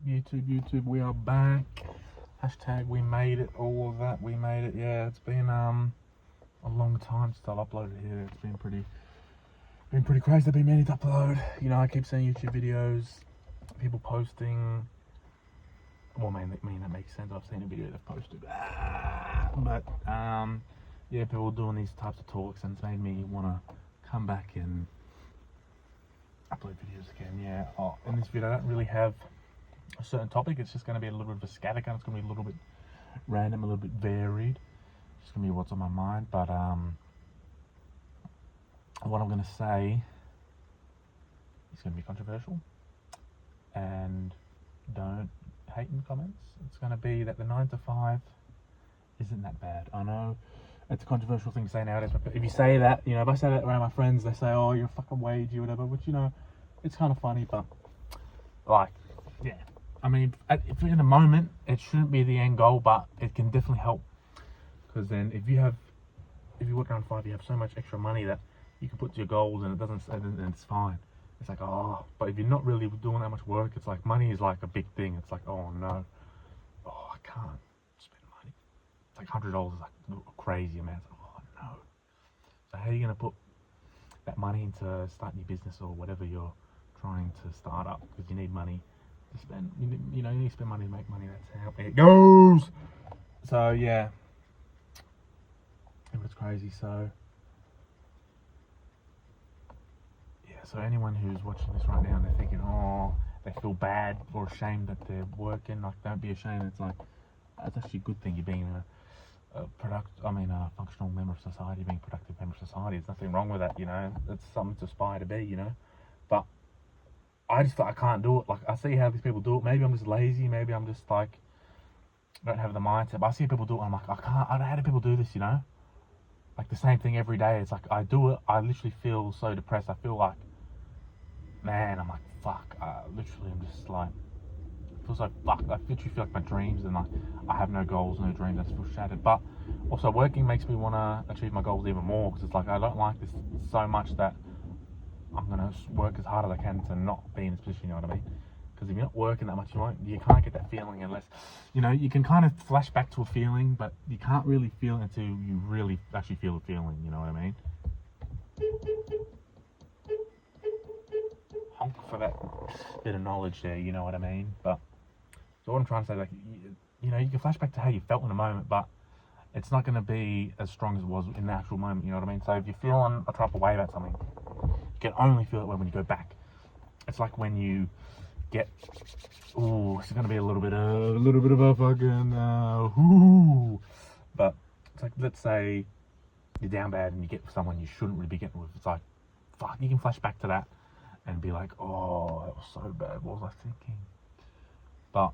YouTube, we are back. Hashtag we made it, all of that, we made it. Yeah, it's been a long time since I've uploaded here. It's been pretty crazy. I've been meaning to upload. You know, I keep seeing YouTube videos, people posting. Well, I mean that makes sense. I've seen a video they've posted. But yeah, people doing these types of talks, and it's made me want to come back and upload videos again. Yeah. In this video, I don't really have a certain topic. It's just going to be a little bit of a scattergun. It's going to be a little bit random, a little bit varied. It's going to be what's on my mind. But what I'm going to say is going to be controversial, and don't hate in the comments. It's going to be that the 9 to 5 isn't that bad. I know it's a controversial thing to say nowadays, but if you say that, you know, if I say that around my friends, they say, oh, you're a fucking wagey or whatever, which, you know, it's kind of funny, but like, yeah, I mean, if in a moment, it shouldn't be the end goal, but it can definitely help, because then if you work around 5, you have so much extra money that you can put to your goals, and and it's fine. It's like, oh, but if you're not really doing that much work, it's like money is like a big thing. It's like, oh no, oh, I can't spend money. It's like $100 is like a crazy amount. It's like, oh no. So how are you gonna put that money into starting your business or whatever you're trying to start up? Because you need money to spend. You know, you need to spend money to make money. That's how it goes. So yeah, it was crazy. So. So anyone who's watching this right now and they're thinking, oh, they feel bad or ashamed that they're working, like, don't be ashamed. It's like, it's actually a good thing. You're being a functional member of society, being a productive member of society. There's nothing wrong with that, you know. It's something to aspire to be, you know. But I just thought I can't do it. Like, I see how these people do it. Maybe I'm just lazy. Maybe I'm just like, don't have the mindset. But I see people do it and I'm like, I don't know how do people do this, you know. Like the same thing every day. It's like, I do it, I literally feel so depressed. I feel like, man, I'm like, fuck, literally, I'm just like, I feel so fucked. I literally feel like my dreams, and like, I have no goals, no dreams, I just feel shattered. But also, working makes me want to achieve my goals even more, because it's like, I don't like this so much that I'm going to work as hard as I can to not be in this position, you know what I mean? Because if you're not working that much, you can't get that feeling unless, you know, you can kind of flash back to a feeling, but you can't really feel it until you really actually feel the feeling, you know what I mean? Honk for that bit of knowledge there, you know what I mean? But so what I'm trying to say, like, you know, you can flash back to how you felt in a moment, but it's not going to be as strong as it was in the actual moment, you know what I mean? So if you're feeling a type of way about something, you can only feel it when you go back. It's like when you get, oh, it's going to be a little bit of a fucking but it's like, let's say you're down bad and you get someone you shouldn't really be getting with. It's like, fuck, you can flash back to that and be like, oh, that was so bad, what was I thinking? But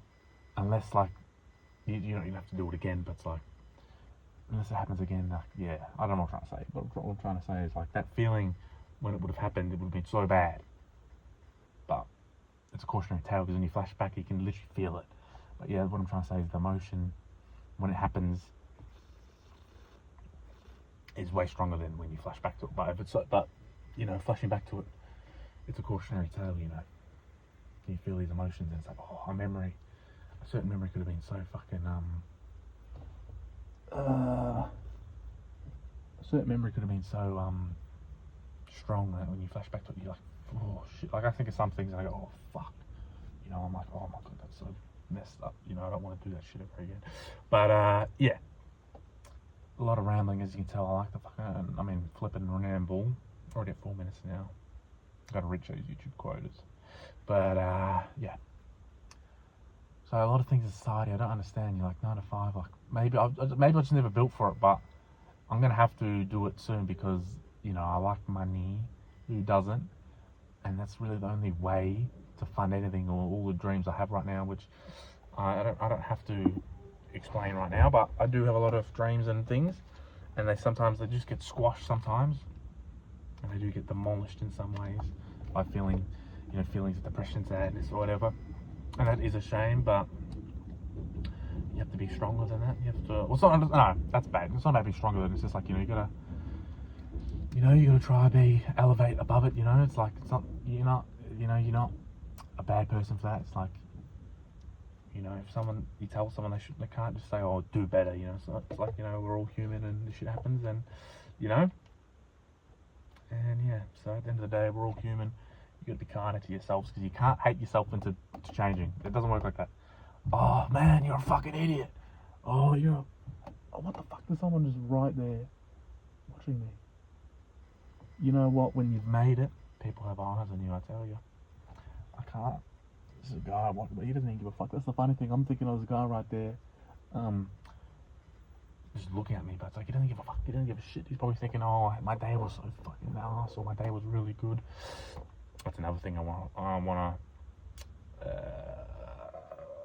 unless, like, you know, you have to do it again, but it's like, unless it happens again, like, yeah, I don't know what I'm trying to say, but what I'm trying to say is, like, that feeling when it would have happened, it would have been so bad. But it's a cautionary tale, because when you flash back, you can literally feel it. But yeah, what I'm trying to say is the emotion, when it happens, is way stronger than when you flash back to it. But if it's, but you know, flashing back to it, it's a cautionary tale, you know. You feel these emotions, and it's like, oh, a certain memory could have been so fucking, a certain memory could have been so, strong that when you flash back to it, you're like, oh, shit. Like, I think of some things, and I go, oh, fuck. You know, I'm like, oh my god, that's so messed up. You know, I don't want to do that shit ever again. But, yeah. A lot of rambling, as you can tell. I like the fucking, flipping ramble. Already at 4 minutes now. Gotta reach those YouTube quotas. But yeah. So a lot of things in society I don't understand. You're like 9 to 5. Like maybe I just never built for it, but I'm gonna have to do it soon, because you know I like money. Who doesn't? And that's really the only way to fund anything or all the dreams I have right now, which I don't have to explain right now. But I do have a lot of dreams and things, and they just get squashed sometimes. And they do get demolished in some ways by feelings of depression, sadness, or whatever. And that is a shame, but you have to be stronger than that. You have to, well, it's not, no, that's bad. It's not about being stronger than it. It's just like, you gotta try elevate above it, It's like, it's not, you're not a bad person for that. It's like, You know, if you tell someone they can't just say, oh, do better, you know. It's like, you know, we're all human and this shit happens, and, you know. And yeah, so at the end of the day, we're all human. You gotta be kinder to yourselves, because you can't hate yourself into changing. It doesn't work like that. Oh man, you're a fucking idiot. Oh, what the fuck? There's someone just right there watching me. You know what? When you've made it, people have eyes on you, I tell you. I can't. This is a guy, but he doesn't even give a fuck. That's the funny thing. I'm thinking of this guy right there, just looking at me, but it's like, he doesn't give a fuck. He doesn't give a shit. He's probably thinking, oh, my day was so fucking ass, or my day was really good. That's another thing I wanna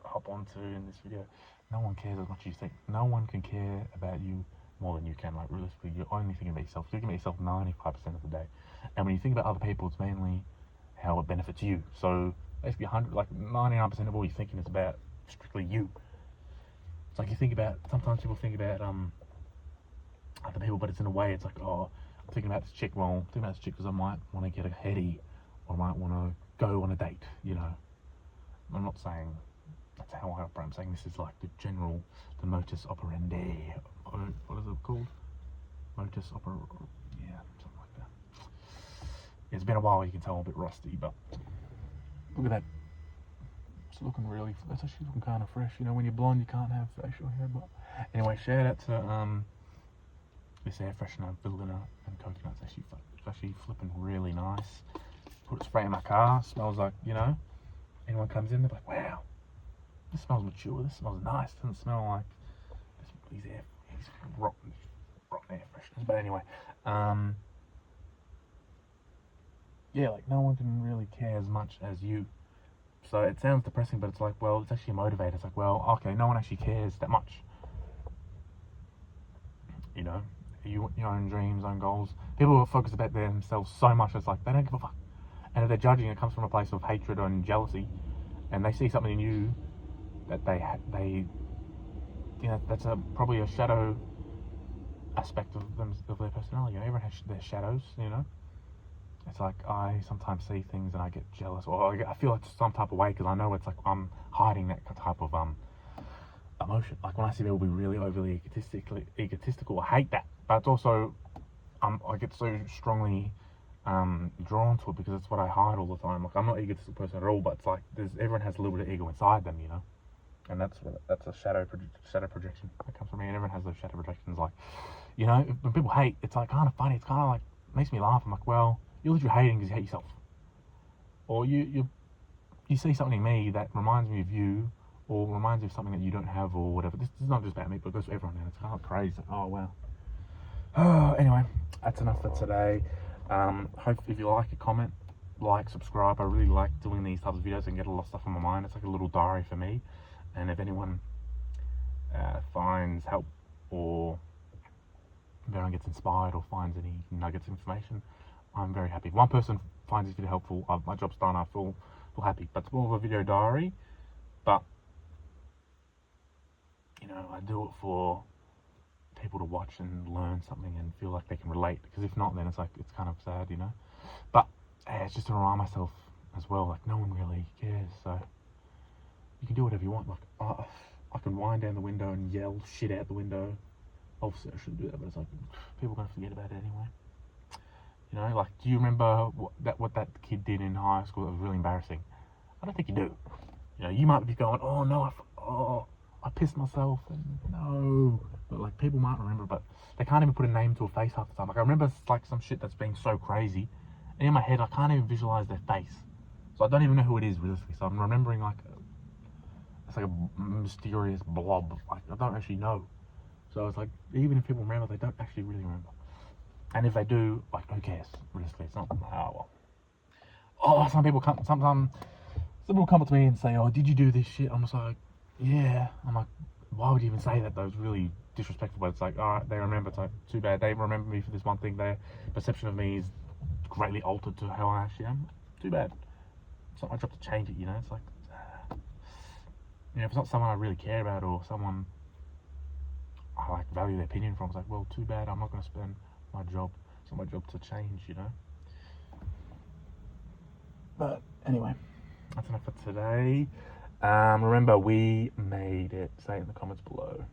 hop onto in this video. No one cares as much as you think. No one can care about you more than you can. Like, realistically, you're only thinking about yourself. You're thinking about yourself 95% of the day. And when you think about other people, it's mainly how it benefits you. So basically 99% of all you're thinking is about strictly you. It's like, you think about, sometimes people think about other people, but it's in a way, it's like, oh, I'm thinking about this chick. Well, I'm thinking about this chick because I might want to get a heady, or I might want to go on a date, you know. I'm not saying that's how I operate. I'm saying this is like the modus operandi. What is it called? Modus operandi. Yeah, something like that. It's been a while, you can tell I'm a bit rusty, but look at that. It's looking really, that's actually looking kind of fresh. You know, when you're blonde, you can't have facial hair, but anyway, shout out to this air freshener, Vilena and Coconut's actually flipping really nice. Put it spray in my car, smells like, you know, anyone comes in, they're like, wow, this smells mature, this smells nice, doesn't smell like these rotten air fresheners. But anyway, yeah, like, no one can really care as much as you. So it sounds depressing, but it's like, well, it's actually a motivator. It's like, well, okay, no one actually cares that much. You know, your own dreams, own goals. People focus about themselves so much, it's like, they don't give a fuck. And if they're judging, it comes from a place of hatred and jealousy, and they see something in you that they you know, that's probably a shadow aspect of their personality. You know, everyone has their shadows, you know. It's like, I sometimes see things and I get jealous, or I feel like some type of way, because I know it's like I'm hiding that type of emotion. Like, when I see people be really overly egotistical, I hate that. But it's also, I get so strongly drawn to it, because it's what I hide all the time. Like, I'm not an egotistical person at all, but it's like, everyone has a little bit of ego inside them, you know. And that's a shadow projection that comes from me. And everyone has those shadow projections. Like, you know, when people hate, it's like kind of funny. It's kind of like, makes me laugh. I'm like, well, you're literally hating because you hate yourself, or you see something in me that reminds me of you, or reminds you of something that you don't have, or whatever. This is not just about me, but it goes for everyone. And it's kind of crazy. Like, oh wow. Anyway, that's enough for today. Hope if you like it, comment, like, subscribe. I really like doing these types of videos and get a lot of stuff on my mind. It's like a little diary for me. And if anyone finds help, or if anyone gets inspired or finds any nuggets of information, I'm very happy. If one person finds this video helpful, my job's done. I feel happy. But it's more of a video diary. But, you know, I do it for people to watch and learn something and feel like they can relate. Because if not, then it's like, it's kind of sad, you know. But it's just to remind myself as well, like, no one really cares. So you can do whatever you want. Like, I can wind down the window and yell shit out the window. Obviously, I shouldn't do that, but it's like, people are gonna forget about it anyway. You know, like, do you remember what that kid did in high school that was really embarrassing? I don't think you do. You know, you might be going, oh no, I pissed myself, and no. But like, people might remember, but they can't even put a name to a face half the time. Like, I remember like some shit that's been so crazy, and in my head I can't even visualize their face. So I don't even know who it is realistically. So I'm remembering like it's like a mysterious blob. Like, I don't actually know. So it's like, even if people remember, they don't actually really remember. And if they do, like, who cares? Realistically, it's not. Oh well. Oh, some people come up to me and say, "Oh, did you do this shit?" I'm just like, "Yeah." I'm like, why would you even say that? That was really disrespectful. But it's like, all right, they remember. It's like, too bad. They remember me for this one thing. Their perception of me is greatly altered to how I actually am. Too bad. It's not my job to change it, you know. It's like, you know, if it's not someone I really care about, or someone I like value their opinion from, it's like, well, too bad. I'm not going to spend my job. It's not my job to change, you know. But anyway, that's enough for today. Remember, we made it. Say it in the comments below.